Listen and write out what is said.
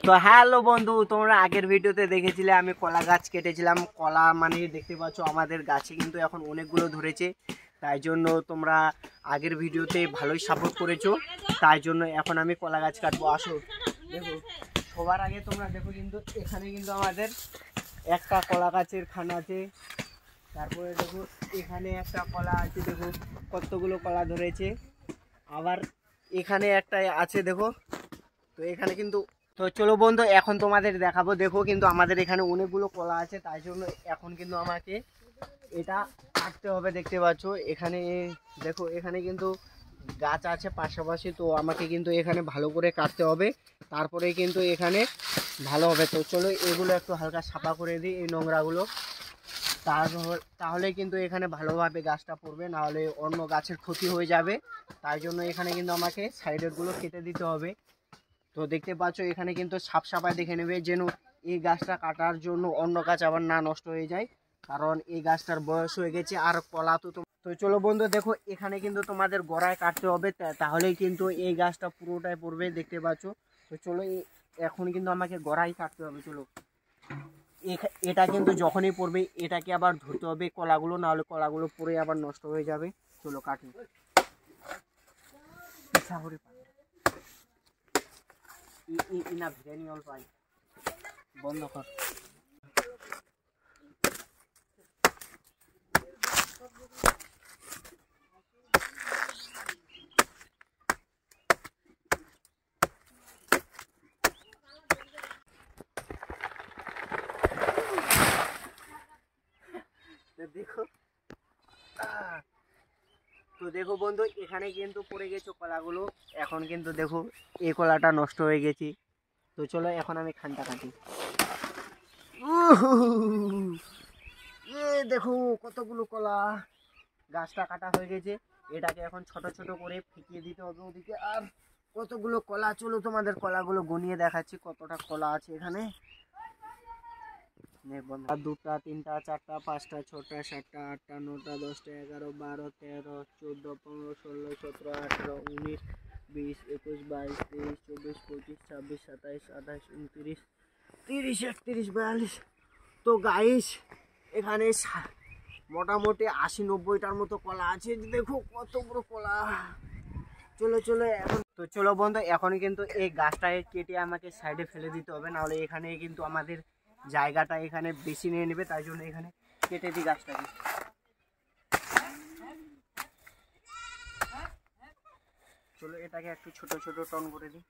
তো হ্যালো বন্ধু, তোমরা আগের ভিডিওতে দেখেছিলে আমি কলা গাছ কেটেছিলাম। কলা মানে দেখতে পাচ্ছ আমাদের গাছে কিন্তু এখন অনেকগুলো ধরেছে, তাই জন্য তোমরা আগের ভিডিওতে ভালোই সাপোর্ট করেছো, তাই জন্য এখন আমি কলা গাছ কাটবো। আসো দেখো, সবার আগে তোমরা দেখো কিন্তু এখানে কিন্তু আমাদের একটা কলা গাছের খান আছে। তারপরে দেখো এখানে একটা কলা আছে, দেখো কতগুলো কলা ধরেছে। আবার এখানে একটা আছে দেখো। তো এখানে কিন্তু, তো চলো বন্ধু এখন তোমাদের দেখাবো। দেখো কিন্তু আমাদের এখানে অনেকগুলো কলা আছে, তাই জন্য এখন কিন্তু আমাকে এটা কাটতে হবে। দেখতে পাচ্ছ এখানে, দেখো এখানে কিন্তু গাছ আছে পাশাপাশি, তো আমাকে কিন্তু এখানে ভালো করে কাটতে হবে, তারপরে কিন্তু এখানে ভালো হবে। তো চলো এগুলো একটু হালকা সাফা করে দিই, এই নোংরাগুলো, তাহলে কিন্তু এখানে ভালোভাবে গাছটা পড়বে, নাহলে অন্য গাছের ক্ষতি হয়ে যাবে। তাই জন্য এখানে কিন্তু আমাকে সাইডেরগুলো কেটে দিতে হবে। তো দেখতে পাচ্ছ এখানে কিন্তু সাফ সাফাই দেখে নেবে, যেন এই গাছটা কাটার জন্য অন্য গাছ আবার না নষ্ট হয়ে যায়, কারণ এই গাছটার বয়স হয়ে গেছে আর কলা তো। তো চলো বন্ধু দেখো এখানে কিন্তু তোমাদের গোড়ায় কাটতে হবে, তাহলেই কিন্তু এই গাছটা পুরোটাই পড়বে। দেখতে পাচ্ছ, তো চলো এখন কিন্তু আমাকে গোড়ায় কাটতে হবে। চলো এটা কিন্তু যখনই পড়বে এটাকে আবার ধরতে হবে কলাগুলো, নাহলে কলাগুলো পড়ে আবার নষ্ট হয়ে যাবে। চলো কাটি। না ভিড়ে অল্প বন্ধ কর। দেখো, তো দেখো বন্ধু এখানে কিন্তু পড়ে গেছে কলাগুলো। এখন কিন্তু দেখো এই কলাটা নষ্ট হয়ে গেছে। তো চলো এখন আমি খানটা কাটি। দেখো কতগুলো কলা, গাছটা কাটা হয়ে গেছে। এটাকে এখন ছোট ছোট করে ফেকিয়ে দিতে হবে ওদিকে। আর কতগুলো কলা, চলো তোমাদের কলাগুলো গনিয়ে দেখাচ্ছি কতটা কলা আছে এখানে। দুটা, তিনটা, চারটা, পাঁচটা, ছটা, সাতটা, আটটা, নটা, 10টা, 11, 12, 13, 14, 15, 16, 17, 18, 19, 20, 21, 22, 23, 24, 25, 26, 27, 28, 29, 30, 31, 42। তো গাইস এখানে মোটামুটি 80-90টার মতো কলা আছে। দেখো কত বড় কলা। চলো চলো এখন, তো চলো বন্ধু এখন কিন্তু এই গাছটাকে কেটে আমাকে সাইডে ফেলে দিতে হবে, নাহলে এখানে কিন্তু আমাদের জায়গাটা এখানে বেশি নিয়ে নেবে, তাই জন্য এখানে কেটে দিই গাছটাকে। চলো এটাকে একটু ছোট ছোট টন করে দিই।